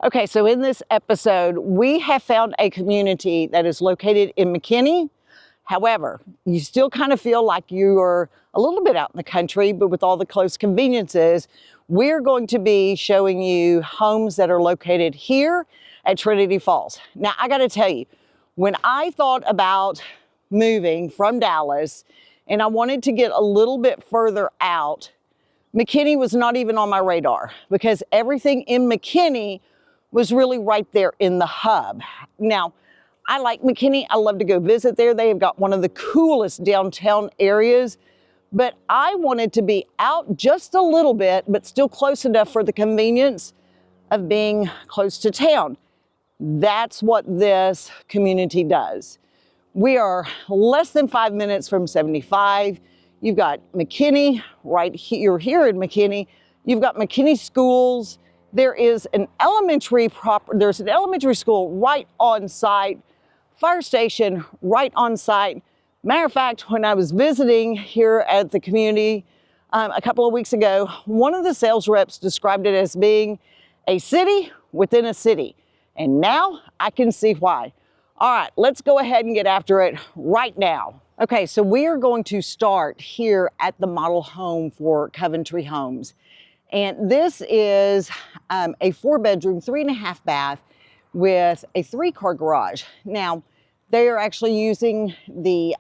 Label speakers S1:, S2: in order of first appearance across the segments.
S1: Okay, so in this episode, we have found a community that is located in McKinney. However, you still kind of feel like you are a little bit out in the country, but with all the close conveniences, we're going to be showing you homes that are located here at Trinity Falls. Now, I gotta tell you, when I thought about moving from Dallas and I wanted to get a little bit further out, McKinney was not even on my radar because everything in McKinney was really right there in the hub. Now, I like McKinney. I love to go visit there. They have got one of the coolest downtown areas, but I wanted to be out just a little bit, but still close enough for the convenience of being close to town. That's what this community does. We are less than 5 minutes from 75. You've got McKinney right here. You're here in McKinney. You've got McKinney schools. There is an elementary school right on site, fire station right on site. Matter of fact, when I was visiting here at the community a couple of weeks ago, one of the sales reps described it as being a city within a city. And now I can see why. All right, let's go ahead and get after it right now. Okay, so we are going to start here at the model home for Coventry Homes. And this is a 4-bedroom, 3.5 bath with a 3-car garage. Now, they are actually using the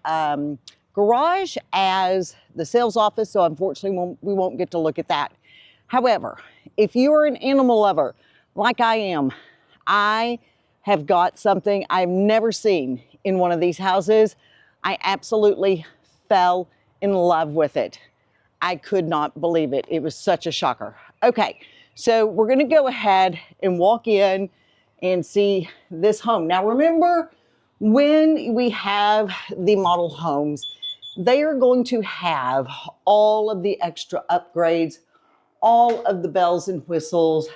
S1: garage as the sales office, so unfortunately we won't get to look at that. However, if you are an animal lover like I am, I have got something I've never seen in one of these houses. I absolutely fell in love with it. I could not believe it. It was such a shocker. Okay, so we're gonna go ahead and walk in and see this home. Now remember, when we have the model homes, they are going to have all of the extra upgrades, all of the bells and whistles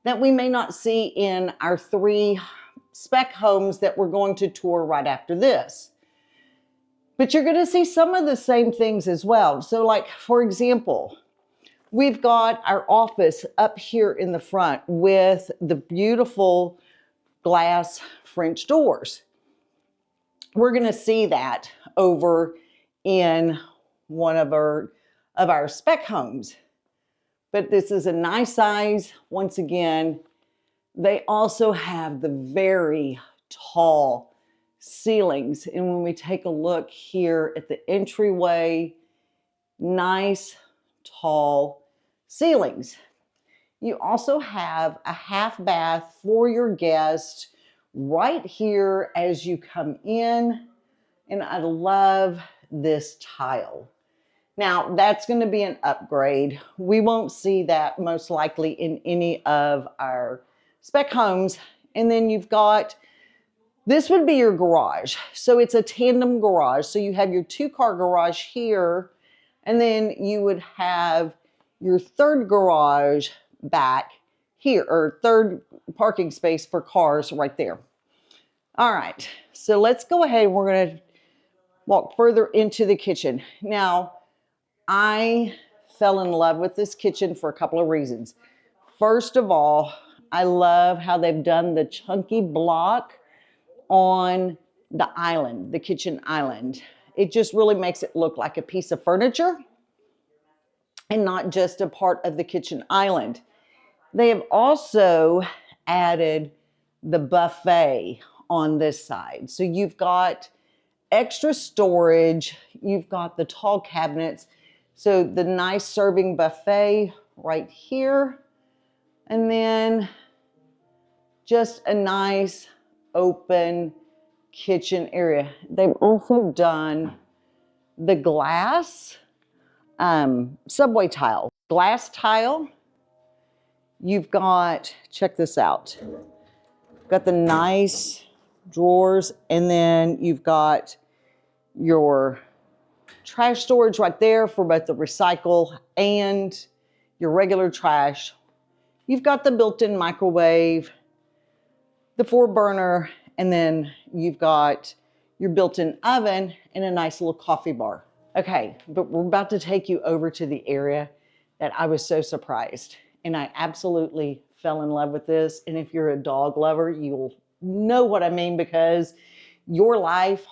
S1: that we may not see in our 3 spec homes that we're going to tour right after this. But you're gonna see some of the same things as well. So like, for example, we've got our office up here in the front with the beautiful glass French doors. We're gonna see that over in one of our spec homes. But this is a nice size. Once again, they also have the very tall ceilings. And when we take a look here at the entryway, nice tall ceilings. You also have a half bath for your guest right here as you come in. And I love this tile. Now that's going to be an upgrade. We won't see that most likely in any of our spec homes. And then you've got, this would be your garage. So it's a tandem garage. So you have your 2-car garage here, and then you would have your 3rd garage back here, or 3rd parking space for cars right there. All right, so let's go ahead. We're gonna walk further into the kitchen. Now, I fell in love with this kitchen for a couple of reasons. First of all, I love how they've done the chunky block on the island, the kitchen island. It just really makes it look like a piece of furniture and not just a part of the kitchen island. They have also added the buffet on this side. So you've got extra storage, you've got the tall cabinets, so the nice serving buffet right here, and then just a nice open kitchen area. They've also done the glass subway tile, glass tile. You've got, check this out, got the nice drawers, and then you've got your trash storage right there for both the recycle and your regular trash. You've got the built-in microwave, the 4-burner, and then you've got your built-in oven and a nice little coffee bar. Okay, but we're about to take you over to the area that I was so surprised, and I absolutely fell in love with this. And if you're a dog lover, you'll know what I mean, because your life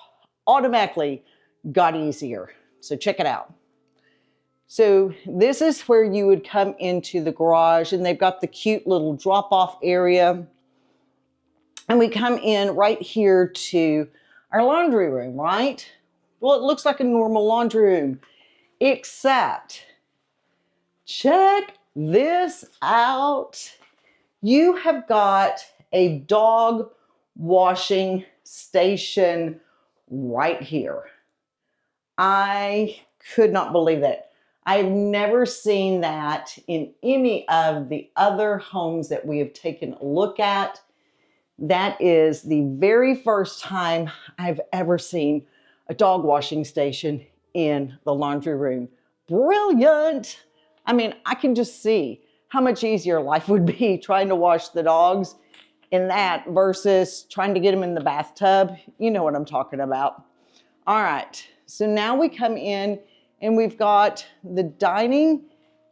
S1: automatically got easier. So check it out. So this is where you would come into the garage, and they've got the cute little drop-off area. And we come in right here to our laundry room, right? Well, it looks like a normal laundry room, except check this out. You have got a dog washing station right here. I could not believe that. I've never seen that in any of the other homes that we have taken a look at. That is the very first time I've ever seen a dog washing station in the laundry room. Brilliant. I mean, I can just see how much easier life would be trying to wash the dogs in that versus trying to get them in the bathtub. You know what I'm talking about. All right, so now we come in and we've got the dining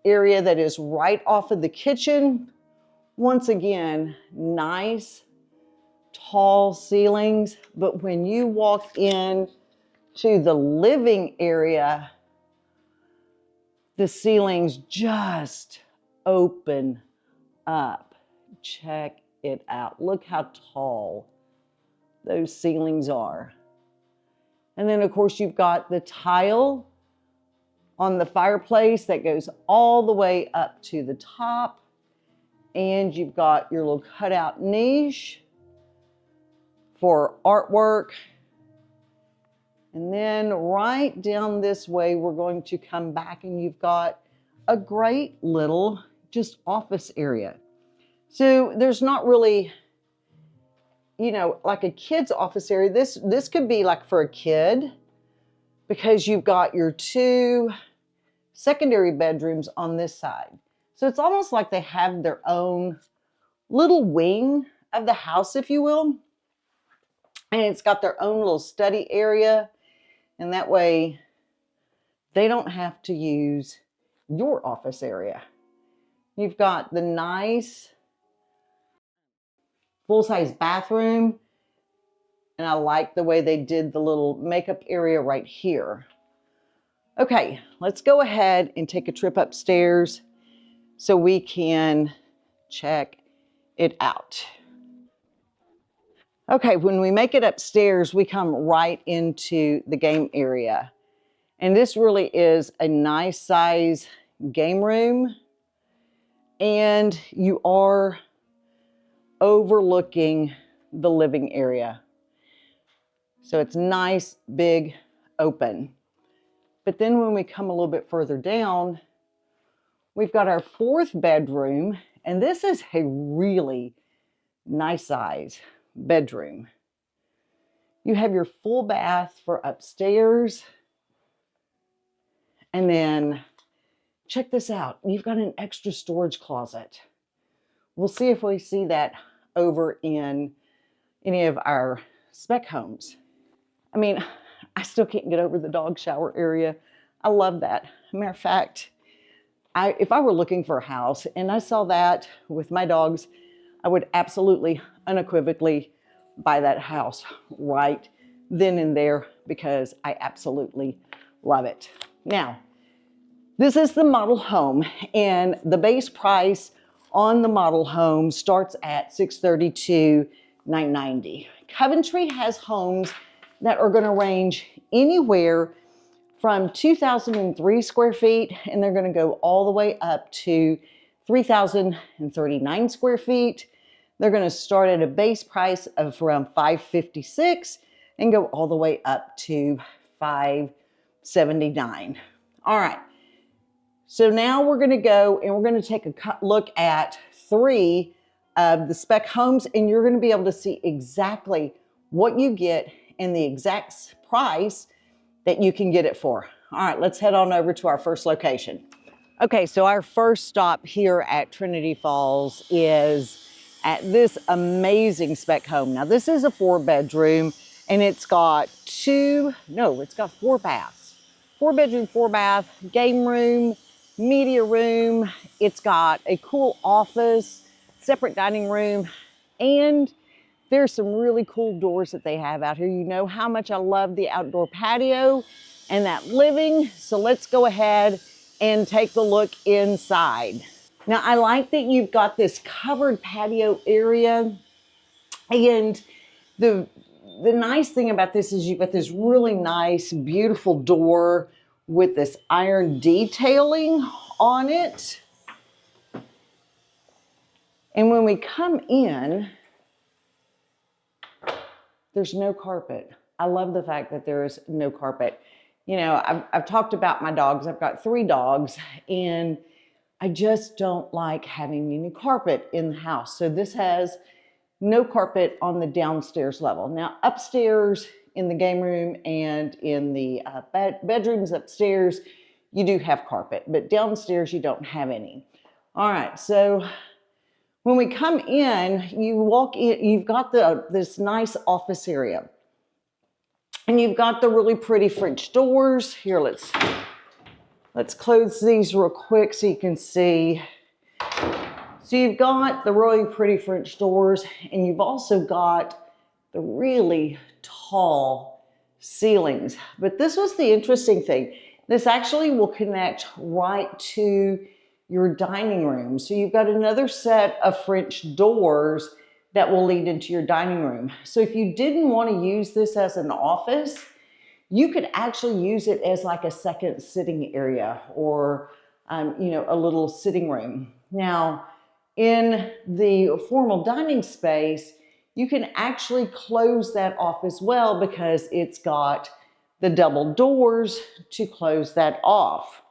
S1: area that is right off of the kitchen. Once again, nice, tall ceilings. But when you walk in to the living area, the ceilings just open up. Check it out. Look how tall those ceilings are. And then, of course, you've got the tile on the fireplace that goes all the way up to the top. And you've got your little cutout niche for artwork. And then right down this way, we're going to come back and you've got a great little just office area. So there's not really, you know, like a kid's office area. This could be like for a kid, because you've got your two secondary bedrooms on this side. So it's almost like they have their own little wing of the house, if you will. And it's got their own little study area. And that way they don't have to use your office area. You've got the nice full-size bathroom. And I like the way they did the little makeup area right here. Okay, let's go ahead and take a trip upstairs so we can check it out. Okay, when we make it upstairs, we come right into the game area. And this really is a nice size game room. And you are overlooking the living area. So it's nice, big, open. But then when we come a little bit further down, we've got our fourth bedroom. And this is a really nice size bedroom. You have your full bath for upstairs. And then check this out. You've got an extra storage closet. We'll see if we see that over in any of our spec homes. I mean, I still can't get over the dog shower area. I love that. Matter of fact, if I were looking for a house and I saw that with my dogs, I would absolutely, unequivocally buy that house right then and there, because I absolutely love it. Now, this is the model home, and the base price on the model home starts at $632,990. Coventry has homes that are going to range anywhere from 2,003 square feet, and they're going to go all the way up to 3,039 square feet. They're going to start at a base price of around $556 and go all the way up to $579. All right. So now we're going to go and we're going to take a look at three of the spec homes, and you're going to be able to see exactly what you get and the exact price that you can get it for. All right, let's head on over to our first location. Okay, so our first stop here at Trinity Falls is at this amazing spec home. Now, this is a 4-bedroom, and it's got four baths. 4-bedroom, 4-bath, game room, media room. It's got a cool office separate dining room, and there's some really cool doors that they have out here. You know how much I love the outdoor patio and that living, so let's go ahead and take a look inside. Now, I like that you've got this covered patio area, and the nice thing about this is you've got this really nice, beautiful door with this iron detailing on it. And when we come in, there's no carpet. I love the fact that there is no carpet. You know, I've talked about my dogs. I've got 3 dogs, and I just don't like having any carpet in the house. So this has no carpet on the downstairs level. Now upstairs in the game room and in the bedrooms upstairs, you do have carpet, but downstairs you don't have any. All right, so when we come in, you walk in, you've got this nice office area. And you've got the really pretty French doors. Here, let's close these real quick so you can see. So you've got the really pretty French doors, and you've also got the really tall ceilings. But this was the interesting thing. This actually will connect right to your dining room. So you've got another set of French doors that will lead into your dining room. So if you didn't want to use this as an office, you could actually use it as like a second sitting area, or you know, a little sitting room. Now, in the formal dining space, you can actually close that off as well because it's got the double doors to close that off.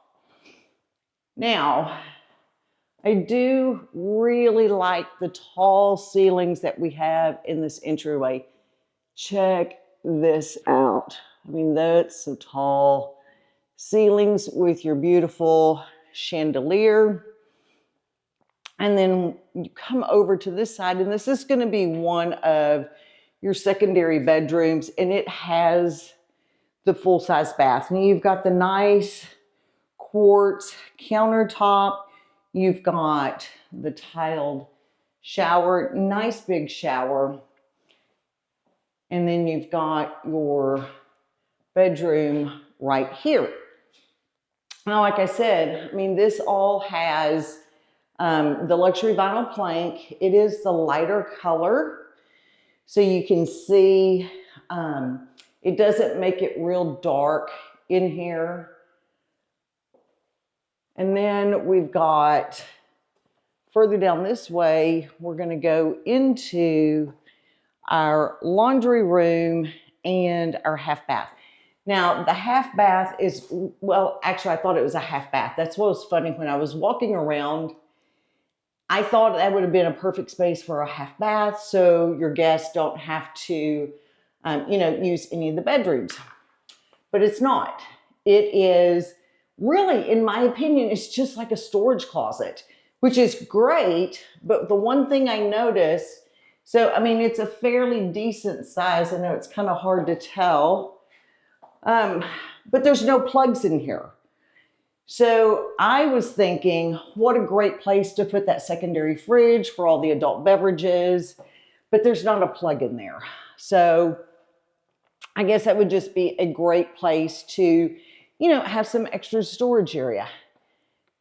S1: Now, I do really like the tall ceilings that we have in this entryway. Check this out. I mean, that's so tall. Ceilings with your beautiful chandelier. And then you come over to this side, and this is going to be one of your secondary bedrooms, and it has the full-size bath. And you've got the nice quartz countertop. You've got the tiled shower, nice big shower. And then you've got your bedroom right here. Now, like I said, I mean, this all has the luxury vinyl plank. It is the lighter color, so you can see it doesn't make it real dark in here. And then we've got further down this way, we're going to go into our laundry room and our half bath. Now, the half bath is, well, actually, I thought it was a half bath. That's what was funny. When I was walking around, I thought that would have been a perfect space for a half bath, so your guests don't have to, you know, use any of the bedrooms. But it's not. It is really, in my opinion, it's just like a storage closet, which is great. But the one thing I noticed, so, I mean, it's a fairly decent size. I know it's kind of hard to tell, but there's no plugs in here. So I was thinking, what a great place to put that secondary fridge for all the adult beverages, but there's not a plug in there. So I guess that would just be a great place to, you know, have some extra storage area.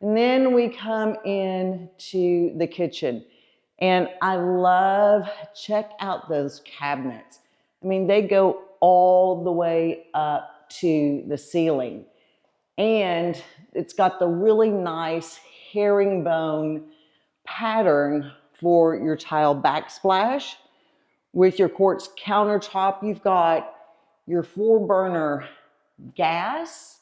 S1: And then we come into the kitchen, and I love, check out those cabinets. I mean, they go all the way up to the ceiling. And it's got the really nice herringbone pattern for your tile backsplash. With your quartz countertop, you've got your 4-burner gas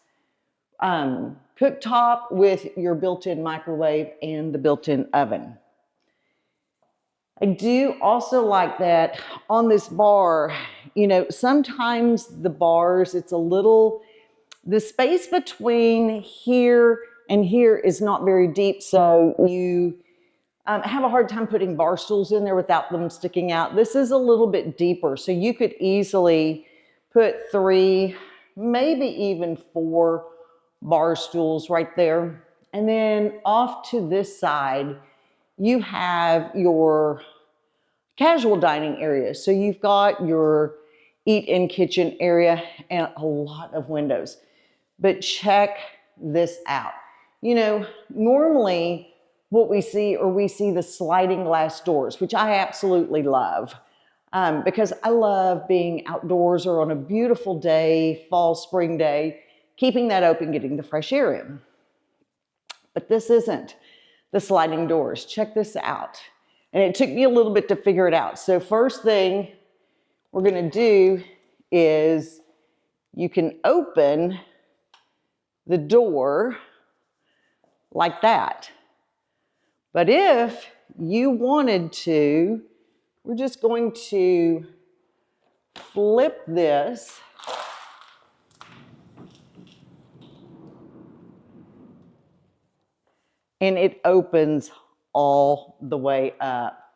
S1: cooktop with your built-in microwave and the built-in oven. I do also like that on this bar, you know, sometimes the bars, it's a little, the space between here and here is not very deep, so you have a hard time putting bar stools in there without them sticking out. This is a little bit deeper, so you could easily put 3, maybe even 4 bar stools right there. And then off to this side, you have your casual dining area. So you've got your eat-in kitchen area and a lot of windows. But check this out. You know, normally what we see the sliding glass doors, which I absolutely love because I love being outdoors or on a beautiful day, fall, spring day, keeping that open, getting the fresh air in. But this isn't the sliding doors. Check this out. And it took me a little bit to figure it out. So first thing we're gonna do is you can open the door like that. But if you wanted to, we're just going to flip this and it opens all the way up.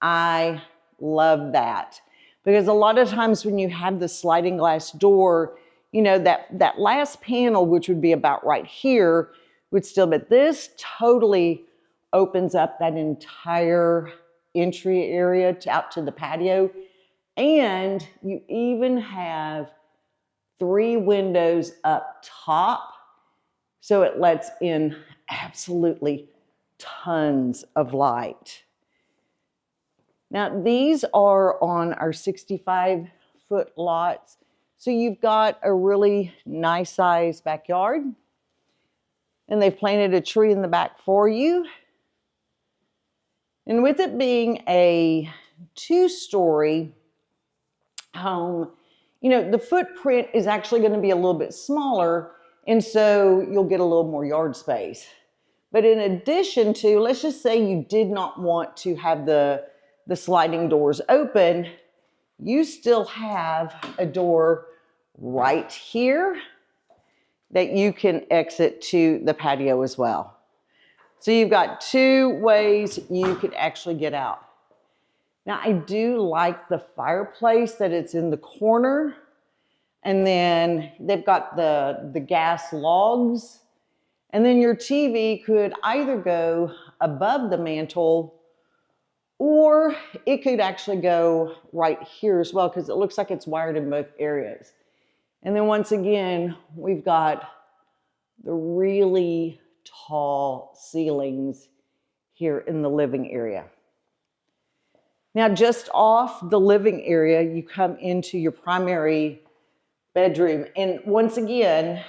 S1: I love that because a lot of times when you have the sliding glass door, you know, that last panel, which would be about right here, would still, but this totally opens up that entire entry area out to the patio. And you even have 3 windows up top. So it lets in absolutely tons of light. Now these are on our 65-foot lots. So you've got a really nice sized backyard. And they've planted a tree in the back for you. And with it being a 2-story home, you know, the footprint is actually going to be a little bit smaller, and so you'll get a little more yard space. But in addition to, let's just say you did not want to have the sliding doors open, you still have a door right here that you can exit to the patio as well. So you've got 2 ways you could actually get out. Now I do like the fireplace that it's in the corner, and then they've got the gas logs, and then your TV could either go above the mantle or it could actually go right here as well because it looks like it's wired in both areas. And then once again, we've got the really tall ceilings here in the living area. Now, just off the living area, you come into your primary bedroom. And once again,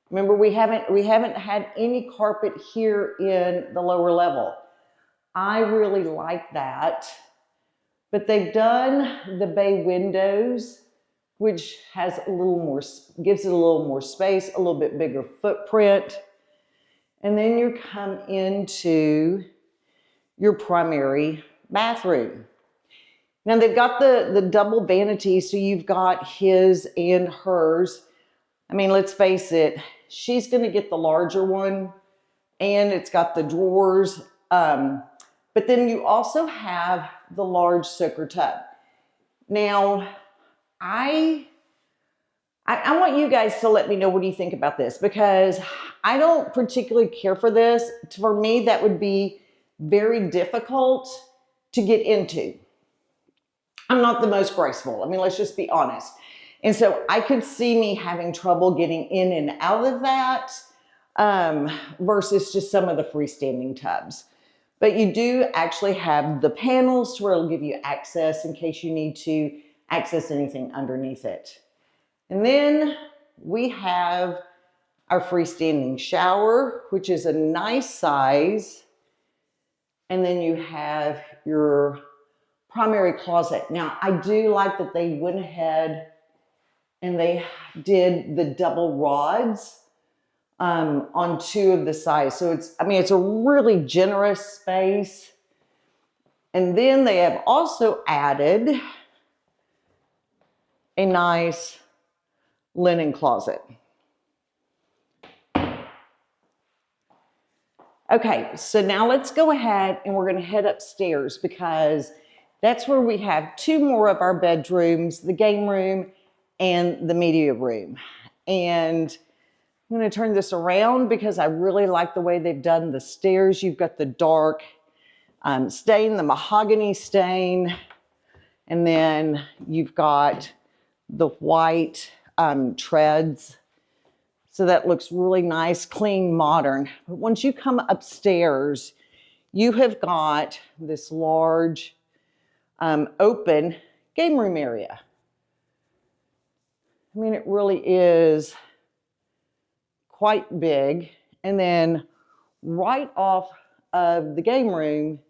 S1: remember we haven't had any carpet here in the lower level. I really like that. But they've done the bay windows, which has a little more, gives it a little more space, a little bit bigger footprint. And then you come into your primary bathroom. Now they've got the double vanity, so you've got his and hers. I mean, let's face it, she's gonna get the larger one, and it's got the drawers. But then you also have the large soaker tub. Now, I want you guys to let me know what do you think about this, because I don't particularly care for this. For me, that would be very difficult to get into. I'm not the most graceful. I mean, let's just be honest. And so I could see me having trouble getting in and out of that versus just some of the freestanding tubs. But you do actually have the panels to where it'll give you access in case you need to access anything underneath it. And then we have our freestanding shower, which is a nice size. And then you have your primary closet. Now, I do like that they went ahead and they did the double rods on 2 of the sides. So it's a really generous space. And then they have also added a nice linen closet. Okay, so now let's go ahead and we're going to head upstairs because that's where we have 2 more of our bedrooms, the game room and the media room. And I'm going to turn this around because I really like the way they've done the stairs. You've got the dark stain, the mahogany stain. And then you've got the white treads. So that looks really nice, clean, modern. But once you come upstairs, you have got this large open game room area. I mean, it really is quite big. And then right off of the game room,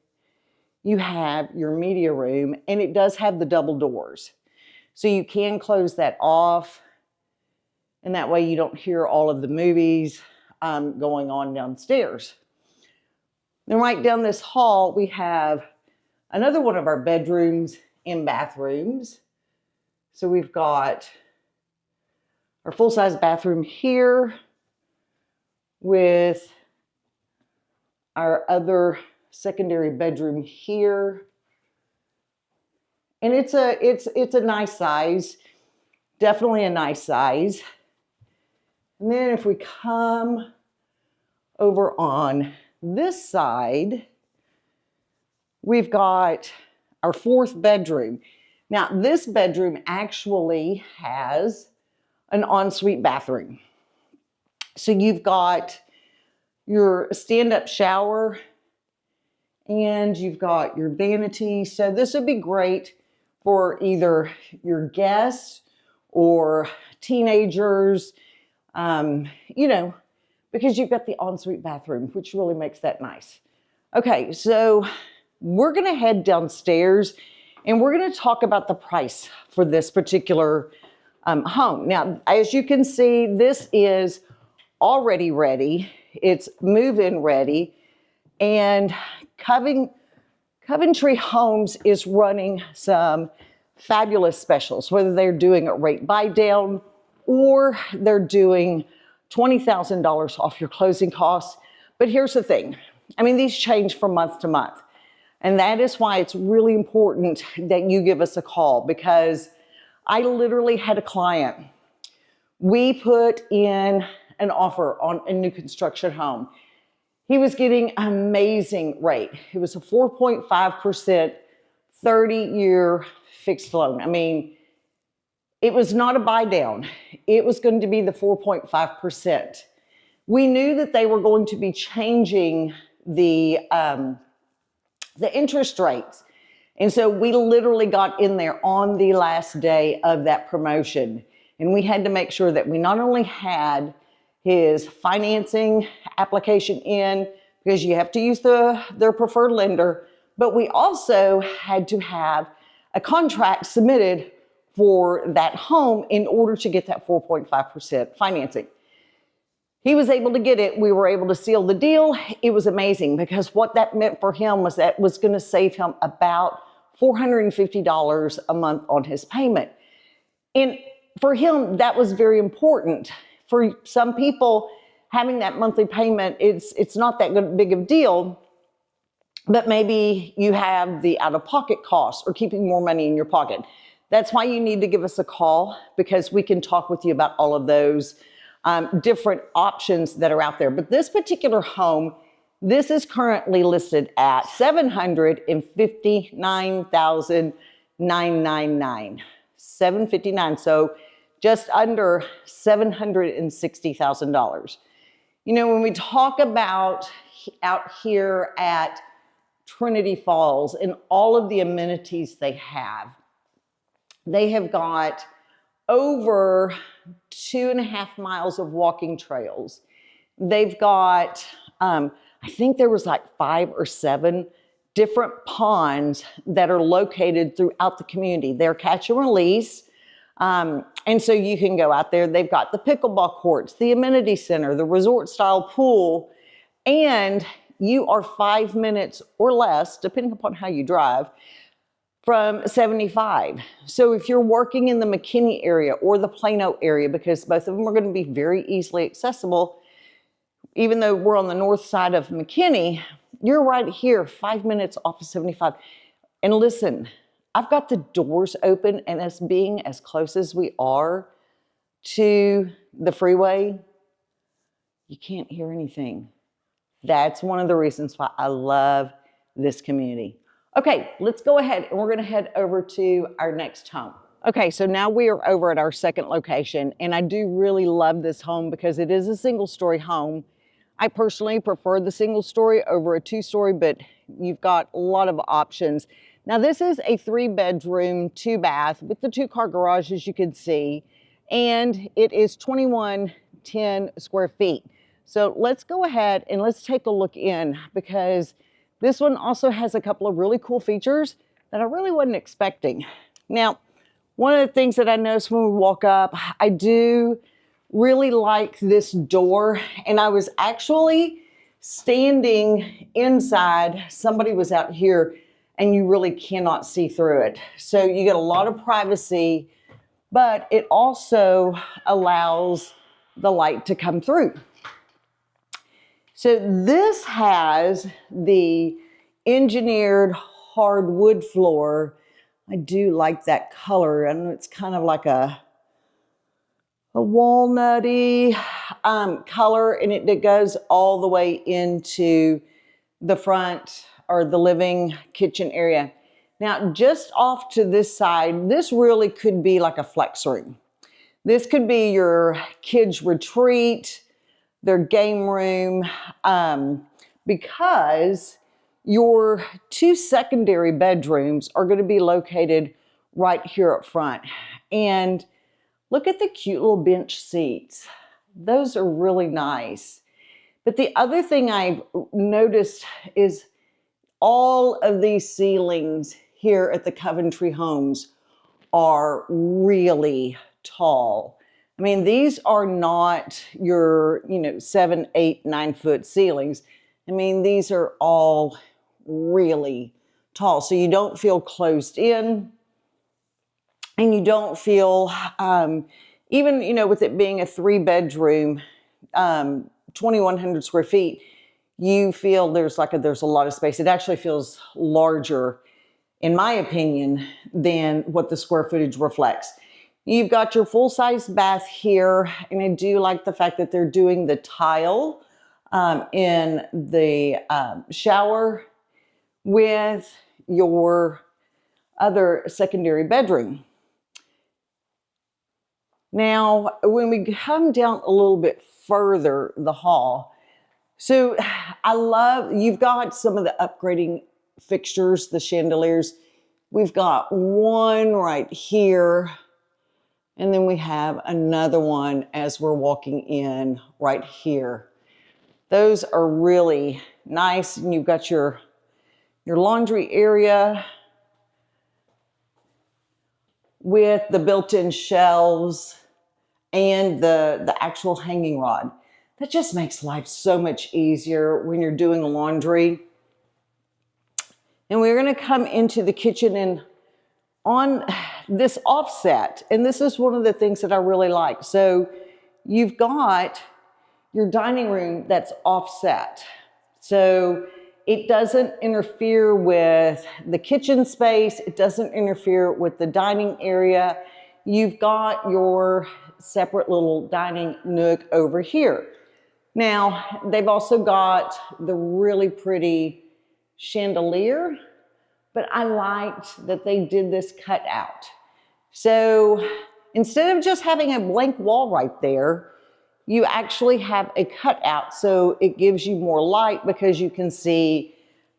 S1: you have your media room, and it does have the double doors. So you can close that off, and that way you don't hear all of the movies going on downstairs. Then right down this hall, we have another one of our bedrooms and bathrooms. So we've got our full-size bathroom here with our other secondary bedroom here. And it's a nice size, definitely a nice size. And then if we come over on this side, we've got our fourth bedroom. Now, this bedroom actually has an ensuite bathroom. So you've got your stand-up shower and you've got your vanity. So this would be great for either your guests or teenagers, you know, because you've got the ensuite bathroom, which really makes that nice. Okay, so we're gonna head downstairs and we're gonna talk about the price for this particular home. Now, as you can see, this is already ready. It's move-in ready. And Coventry Homes is running some fabulous specials, whether they're doing a rate buy down or they're doing $20,000 off your closing costs. But here's the thing. I mean, these change from month to month. And that is why it's really important that you give us a call, because I literally had a client. We put in an offer on a new construction home. He was getting an amazing rate. It was a 4.5%, 30-year fixed loan. I mean, it was not a buy down. It was going to be the 4.5%. We knew that they were going to be changing the interest rates. And so we literally got in there on the last day of that promotion. And we had to make sure that we not only had his financing application in, because you have to use their preferred lender, but we also had to have a contract submitted for that home in order to get that 4.5% financing. He was able to get it. We were able to seal the deal. It was amazing, because what that meant for him was that was going to save him about $450 a month on his payment. And for him, that was very important. For some people, having that monthly payment, it's not that big of a deal, but maybe you have the out-of-pocket costs or keeping more money in your pocket. That's why you need to give us a call, because we can talk with you about all of those different options that are out there. But this particular home, this is currently listed at $759,999. $759,000, so just under $760,000. You know, when we talk about out here at Trinity Falls and all of the amenities they have got over 2.5 miles of walking trails. They've got, I think there was like 5 or 7 different ponds that are located throughout the community. They're catch and release. And so you can go out there. They've got the pickleball courts, the amenity center, the resort style pool, and you are 5 minutes or less, depending upon how you drive, from 75. So if you're working in the McKinney area or the Plano area, because both of them are going to be very easily accessible, even though we're on the north side of McKinney, you're right here, 5 minutes off of 75. And listen, I've got the doors open, and us being as close as we are to the freeway, you can't hear anything. That's one of the reasons why I love this community. Okay, let's go ahead and we're gonna head over to our next home. Okay, so now we are over at our second location, and I do really love this home because it is a single-story home. I personally prefer the single-story over a two-story, but you've got a lot of options. Now this is a 3-bedroom, 2-bath with the 2-car garage, as you can see, and it is 2110 square feet. So let's go ahead and let's take a look in, because this one also has a couple of really cool features that I really wasn't expecting. Now, one of the things that I noticed when we walk up, I do really like this door, and I was actually standing inside. Somebody was out here, and you really cannot see through it. So you get a lot of privacy, but it also allows the light to come through. So this has the engineered hardwood floor. I do like that color, and it's kind of like a walnutty color, and it goes all the way into the front or the living kitchen area. Now, just off to this side, this really could be like a flex room. This could be your kids' retreat, their game room, because your 2 secondary bedrooms are going to be located right here up front. And look at the cute little bench seats. Those are really nice. But the other thing I've noticed is all of these ceilings here at the Coventry Homes are really tall. I mean, these are not your, 7, 8, 9 foot ceilings. I mean, these are all really tall. So you don't feel closed in, and you don't feel, even, with it being a 3-bedroom, 2,100 square feet, you feel there's a lot of space. It actually feels larger, in my opinion, than what the square footage reflects. You've got your full-size bath here, and I do like the fact that they're doing the tile in the shower with your other secondary bedroom. Now, when we come down a little bit further, the hall, so you've got some of the upgrading fixtures, the chandeliers. We've got one right here, and then we have another one as we're walking in right here. Those are really nice, and you've got your laundry area with the built-in shelves and the actual hanging rod. That just makes life so much easier when you're doing laundry. And we're going to come into the kitchen, and on this offset, and this is one of the things that I really like. So you've got your dining room that's offset. So it doesn't interfere with the kitchen space. It doesn't interfere with the dining area. You've got your separate little dining nook over here. Now, they've also got the really pretty chandelier, but I liked that they did this cutout. So instead of just having a blank wall right there, you actually have a cutout, so it gives you more light because you can see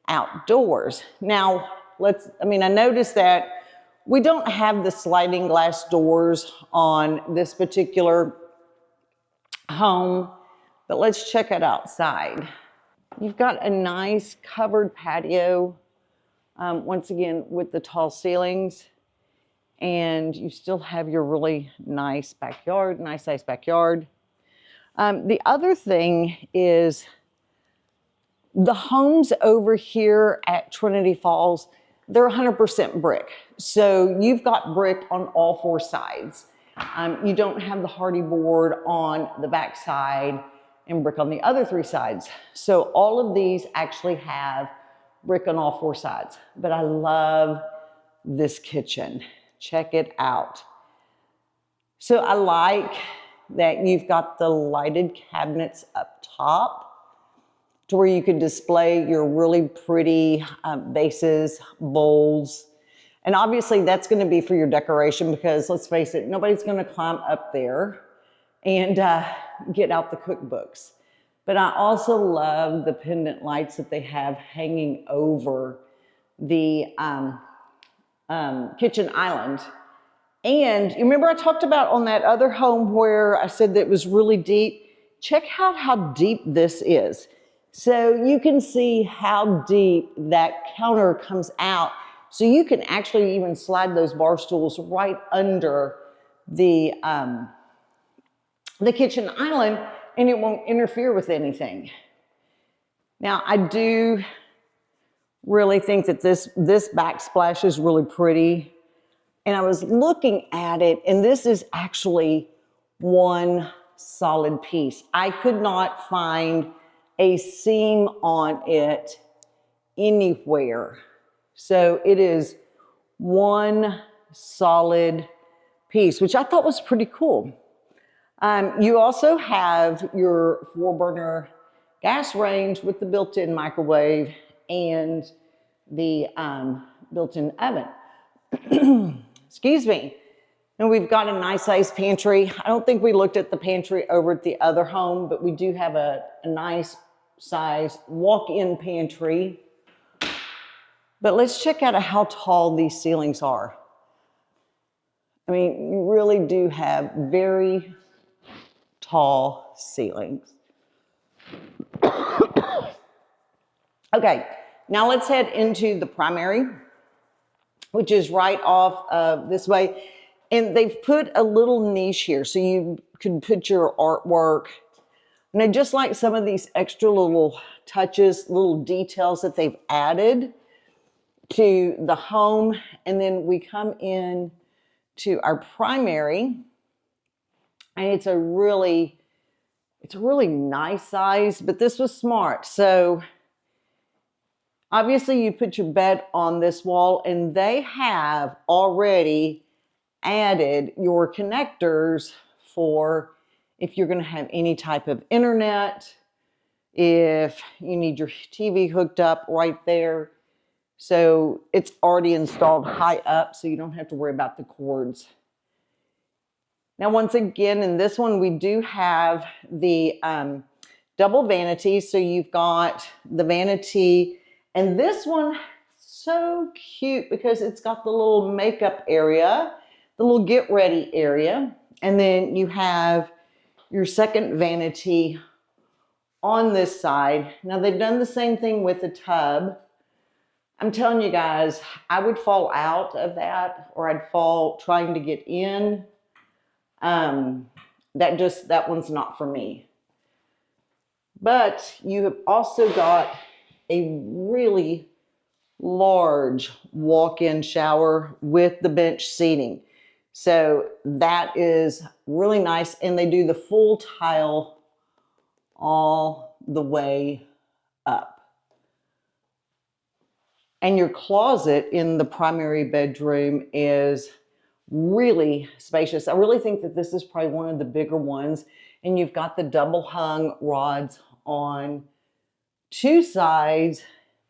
S1: outdoors. Now, I noticed that we don't have the sliding glass doors on this particular home, but let's check it outside. You've got a nice covered patio, once again with the tall ceilings, and you still have your really nice backyard, nice sized backyard. The other thing is the homes over here at Trinity Falls, they're 100% brick. So you've got brick on all 4 sides. You don't have the hardy board on the back side and brick on the other 3 sides. So all of these actually have brick on all 4 sides. But I love this kitchen. Check it out. So I like that you've got the lighted cabinets up top. to where you can display your really pretty vases, bowls. And obviously that's going to be for your decoration because let's face it, nobody's going to climb up there and get out the cookbooks. But I also love the pendant lights that they have hanging over the kitchen island. And you remember I talked about on that other home where I said that it was really deep? Check out how deep this is. So you can see how deep that counter comes out. So you can actually even slide those bar stools right under the kitchen island and it won't interfere with anything. Now I do really think that this backsplash is really pretty. And I was looking at it, and this is actually one solid piece. I could not find a seam on it anywhere. So it is one solid piece, which I thought was pretty cool. You also have your 4-burner gas range with the built-in microwave and the built-in oven. Excuse me. And we've got a nice sized pantry. I don't think we looked at the pantry over at the other home, but we do have a nice size walk-in pantry. But let's check out how tall these ceilings are. I mean, you really do have very tall ceilings. Okay, now let's head into the primary, which is right off of this way. And they've put a little niche here so you can put your artwork. And I just like some of these extra little touches, little details that they've added to the home. And then we come in to our primary, and it's a really nice size, but this was smart. So obviously you put your bed on this wall, and they have already added your connectors for if you're going to have any type of internet, if you need your TV hooked up right there. So it's already installed high up, so you don't have to worry about the cords. Now, once again, in this one, we do have the double vanity. So you've got the vanity, and this one, so cute because it's got the little makeup area, the little get ready area. And then you have your second vanity on this side. Now they've done the same thing with the tub. I'm telling you guys, I would fall out of that, or I'd fall trying to get in. That one's not for me. But you have also got a really large walk-in shower with the bench seating. So that is really nice. And they do the full tile all the way up. And your closet in the primary bedroom is really spacious. I really think that this is probably one of the bigger ones. And you've got the double hung rods on two sides,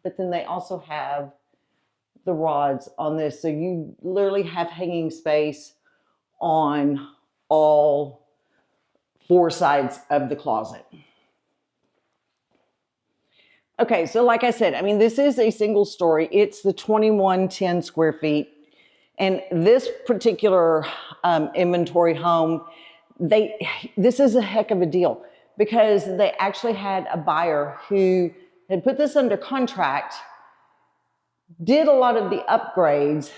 S1: but then they also have the rods on this. So you literally have hanging space on all four sides of the closet. Okay, so like I said, I mean, this is a single story. It's the 2110 square feet. And this particular inventory home, this is a heck of a deal because they actually had a buyer who had put this under contract, did a lot of the upgrades,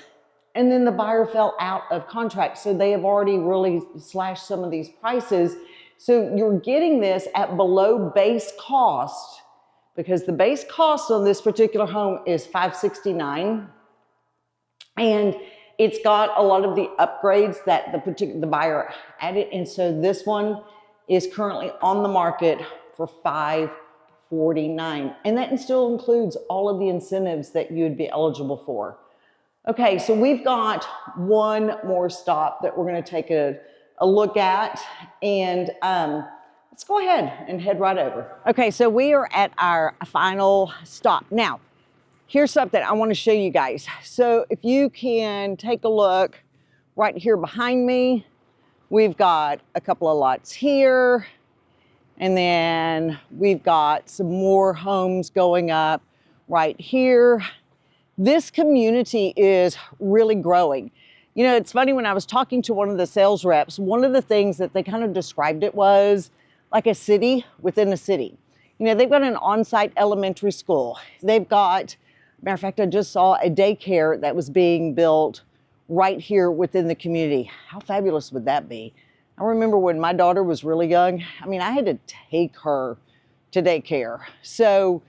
S1: and then the buyer fell out of contract. So they have already really slashed some of these prices. So you're getting this at below base cost, because the base cost on this particular home is $569, and it's got a lot of the upgrades that the buyer added. And so this one is currently on the market for $549, and that still includes all of the incentives that you would be eligible for. Okay, so we've got one more stop that we're going to take a look at, and let's let's go ahead and head right over. Okay, so we are at our final stop. Now, here's something I want to show you guys. So if you can take a look right here behind me, we've got a couple of lots here, and then we've got some more homes going up right here. This community is really growing. You know, it's funny, when I was talking to one of the sales reps, one of the things that they kind of described it was like a city within a city. You know, they've got an on-site elementary school. They've got, matter of fact, I just saw a daycare that was being built right here within the community. How fabulous would that be? I remember when my daughter was really young, I mean, I had to take her to daycare. So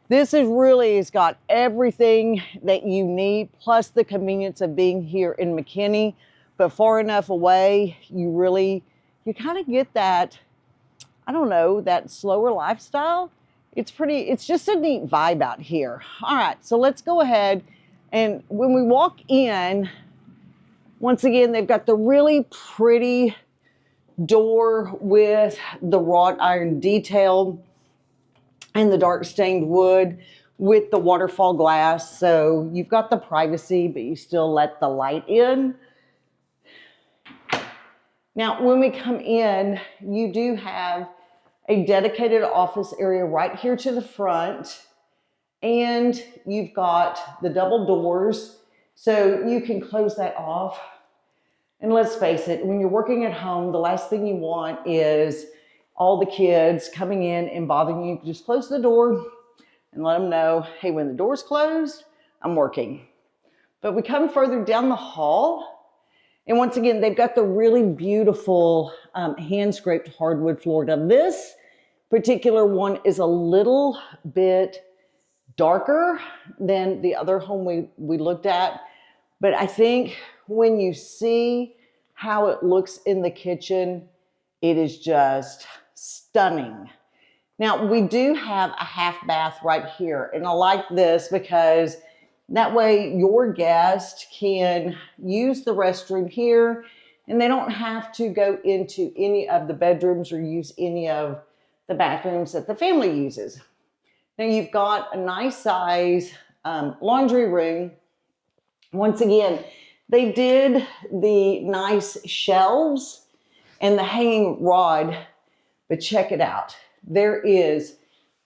S1: this is really, it's got everything that you need, plus the convenience of being here in McKinney, but far enough away, you kind of get that, I don't know, that slower lifestyle. It's just a neat vibe out here. All right, so let's go ahead, and when we walk in, once again, they've got the really pretty door with the wrought iron detail and the dark stained wood with the waterfall glass. So you've got the privacy, but you still let the light in. Now, when we come in, you do have a dedicated office area right here to the front, and you've got the double doors, so you can close that off. And let's face it, when you're working at home, the last thing you want is all the kids coming in and bothering you. Just close the door and let them know, hey, when the door's closed, I'm working. But we come further down the hall, and once again, they've got the really beautiful hand-scraped hardwood floor. Now, this particular one is a little bit darker than the other home we looked at, but I think when you see how it looks in the kitchen, it is just stunning. Now, we do have a half bath right here, and I like this because that way your guest can use the restroom here, and they don't have to go into any of the bedrooms or use any of the bathrooms that the family uses. Now, you've got a nice size laundry room. Once again, they did the nice shelves and the hanging rod, but check it out. There is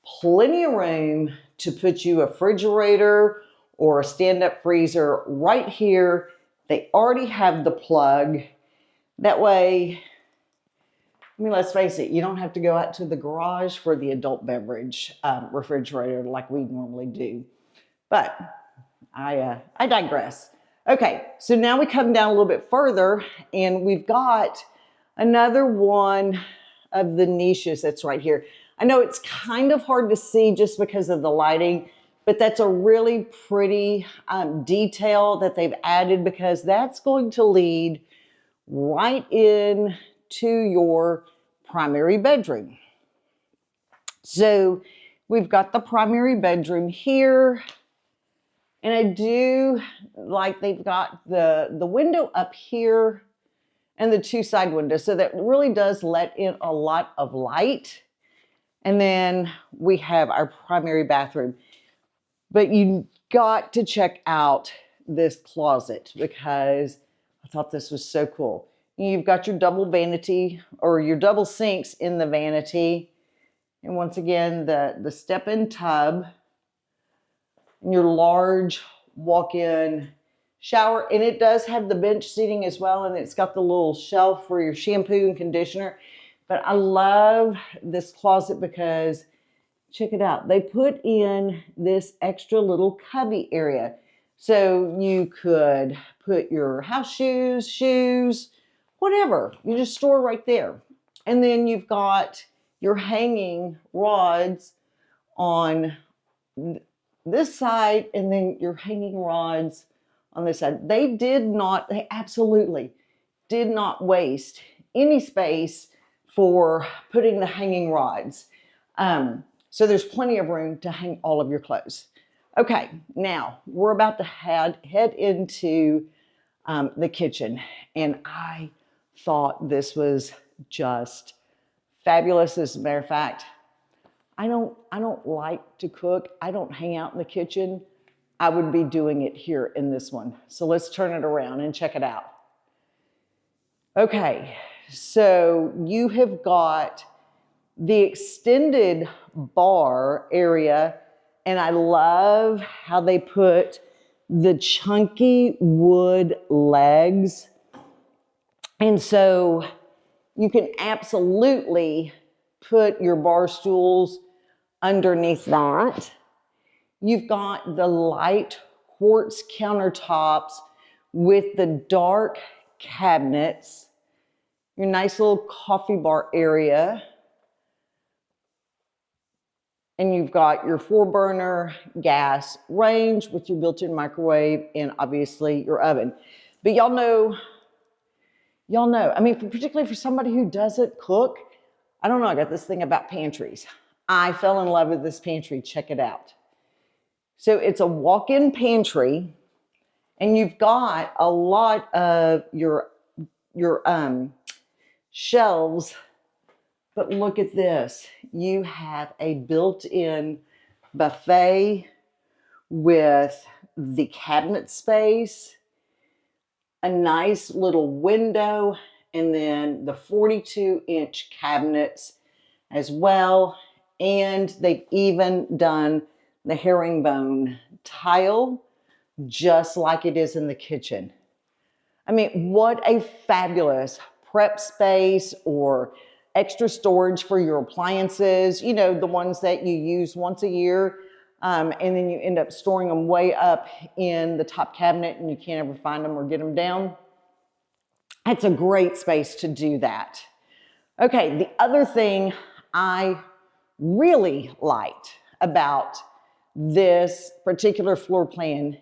S1: plenty of room to put you a refrigerator or a stand-up freezer right here. They already have the plug. That way, I mean, let's face it, you don't have to go out to the garage for the adult beverage refrigerator like we normally do. But I digress. Okay, so now we come down a little bit further, and we've got another one of the niches that's right here. I know it's kind of hard to see just because of the lighting, but that's a really pretty detail that they've added, because that's going to lead right in to your primary bedroom. So we've got the primary bedroom here. And I do like they've got the window up here and the two side windows. So that really does let in a lot of light. And then we have our primary bathroom. But you got to check out this closet, because I thought this was so cool. You've got your double vanity, or your double sinks in the vanity. And once again, the step-in tub. Your large walk-in shower, and it does have the bench seating as well, and it's got the little shelf for your shampoo and conditioner. But I love this closet because check it out, they put in this extra little cubby area, so you could put your house shoes, whatever, you just store right there. And then you've got your hanging rods on this side, and then your hanging rods on this side. They absolutely did not waste any space for putting the hanging rods. So there's plenty of room to hang all of your clothes. Okay, now we're about to head into the kitchen, and I thought this was just Fabulous. As a matter of fact, I don't like to cook. I don't hang out in the kitchen. I would be doing it here in this one. So let's turn it around and check it out. Okay, so you have got the extended bar area, and I love how they put the chunky wood legs. And so you can absolutely put your bar stools underneath that. You've got the light quartz countertops with the dark cabinets, your nice little coffee bar area. And you've got your 4-burner gas range with your built-in microwave and obviously your oven. But y'all know, I mean, particularly for somebody who doesn't cook, I don't know, I got this thing about pantries. I fell in love with this pantry. Check it out. So it's a walk-in pantry, and you've got a lot of your shelves. But look at this. You have a built-in buffet with the cabinet space, a nice little window, and then the 42-inch cabinets as well. And they've even done the herringbone tile just like it is in the kitchen. I mean, what a fabulous prep space or extra storage for your appliances, you know, the ones that you use once a year, and then you end up storing them way up in the top cabinet and you can't ever find them or get them down. It's a great space to do that. Okay, the other thing I really liked about this particular floor plan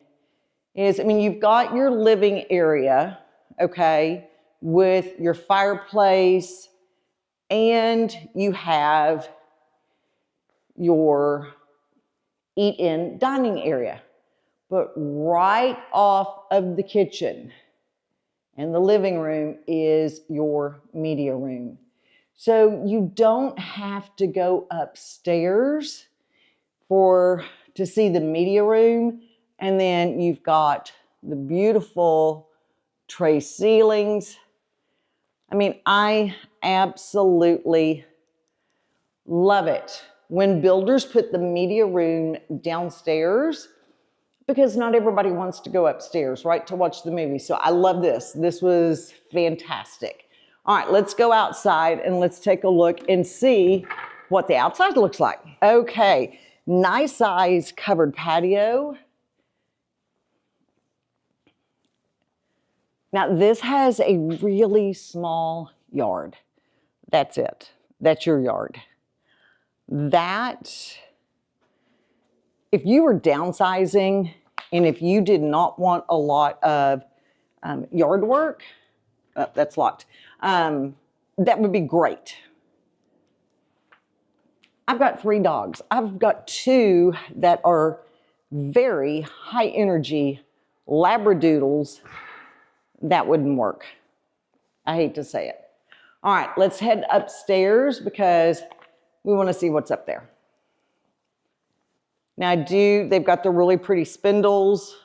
S1: is, I mean, you've got your living area, okay, with your fireplace, and you have your eat-in dining area. But right off of the kitchen and the living room is your media room. So you don't have to go upstairs to see the media room. And then you've got the beautiful tray ceilings. I mean, I absolutely love it when builders put the media room downstairs, because not everybody wants to go upstairs, right, to watch the movie. So I love this. This was fantastic. All right, let's go outside and let's take a look and see what the outside looks like. Okay, nice size covered patio. Now this has a really small yard. That's it. That's your yard. That, if you were downsizing and if you did not want a lot of yard work, that's locked, that would be great. I've got 3 dogs. I've got 2 that are very high energy Labradoodles. That wouldn't work. I hate to say it. All right, let's head upstairs because we want to see what's up there. Now they've got the really pretty spindles,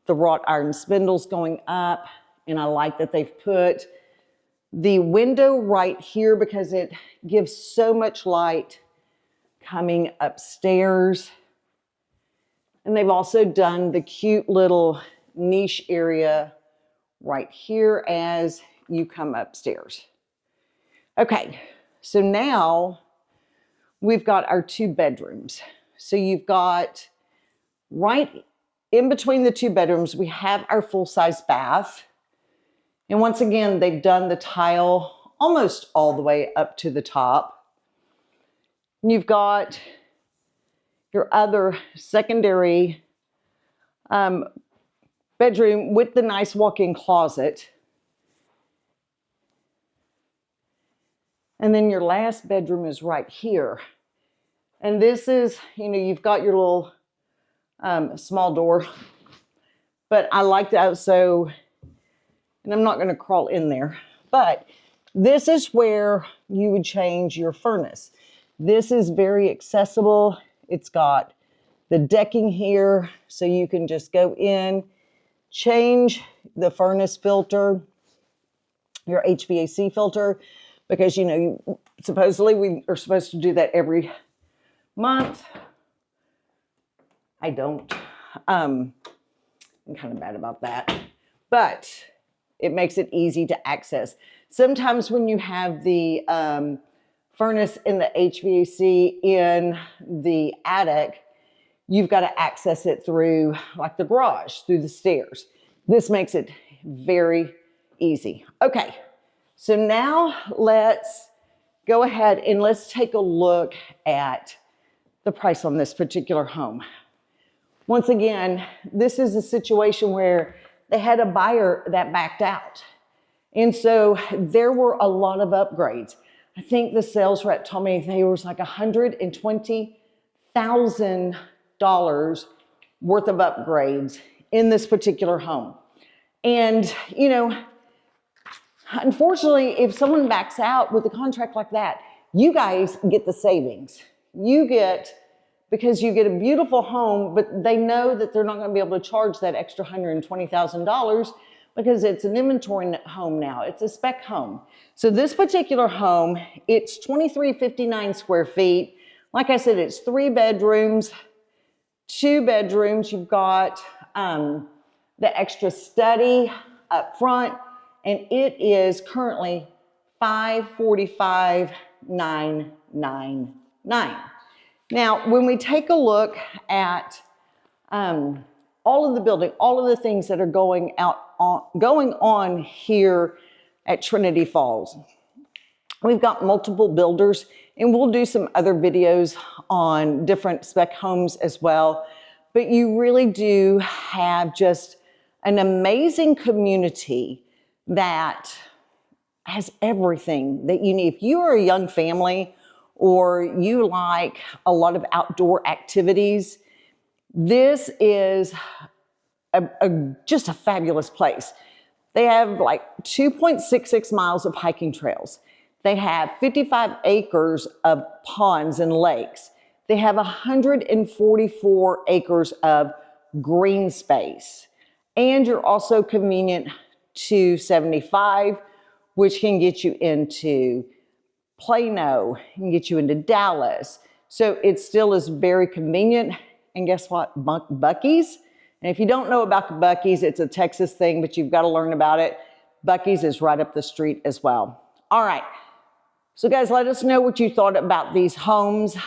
S1: the wrought iron spindles going up, and I like that they've put the window right here because it gives so much light coming upstairs. And they've also done the cute little niche area right here as you come upstairs. Okay, so now we've got our 2 bedrooms. So you've got right in between the 2 bedrooms, we have our full-size bath. And once again, they've done the tile almost all the way up to the top. And you've got your other secondary bedroom with the nice walk-in closet. And then your last bedroom is right here. And this is, you know, you've got your little small door, but I like that. So, and I'm not going to crawl in there, but This is where you would change your furnace. This is very accessible. It's got the decking here, so you can just go in, change the furnace filter, your HVAC filter, because supposedly we are supposed to do that every month. I don't. I'm kind of bad about that, but it makes it easy to access. Sometimes when you have the furnace in the HVAC in the attic, you've got to access it through like the garage, through the stairs. This makes it very easy. Okay, so now let's go ahead and let's take a look at the price on this particular home. Once again, this is a situation where they had a buyer that backed out. And so there were a lot of upgrades. I think the sales rep told me there was like $120,000 worth of upgrades in this particular home. And, unfortunately, if someone backs out with a contract like that, you guys get the savings. Because you get a beautiful home, but they know that they're not going to be able to charge that extra $120,000 because it's an inventory home now. It's a spec home. So this particular home, it's 2359 square feet. Like I said, it's 3 bedrooms, 2 bedrooms. You've got the extra study up front, and it is currently $545,999. Now, when we take a look at all of the building, all of the things that are going on here at Trinity Falls, we've got multiple builders, and we'll do some other videos on different spec homes as well. But you really do have just an amazing community that has everything that you need. If you are a young family or you like a lot of outdoor activities, this is just a fabulous place. They have like 2.66 miles of hiking trails. They have 55 acres of ponds and lakes. They have 144 acres of green space. And you're also convenient to 75, which can get you into Plano, can get you into Dallas. So it still is very convenient. And guess what? Buc-ee's. And if you don't know about Buc-ee's, it's a Texas thing, but you've got to learn about it. Buc-ee's is right up the street as well. All right. So guys, let us know what you thought about these homes.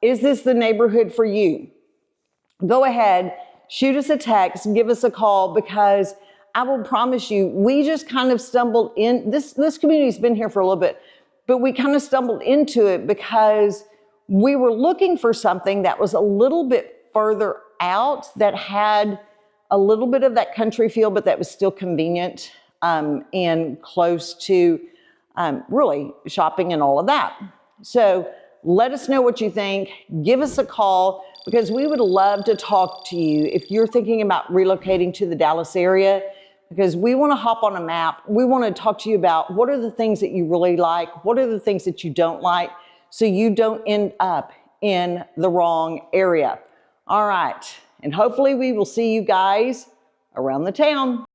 S1: Is this the neighborhood for you? Go ahead, shoot us a text, give us a call, because I will promise you, we just kind of stumbled in. This community's been here for a little bit, but we kind of stumbled into it because we were looking for something that was a little bit further out, that had a little bit of that country feel, but that was still convenient and close to really shopping and all of that. So let us know what you think. Give us a call, because we would love to talk to you if you're thinking about relocating to the Dallas area, because we want to hop on a map. We want to talk to you about what are the things that you really like, what are the things that you don't like, so you don't end up in the wrong area. All right, and hopefully we will see you guys around the town.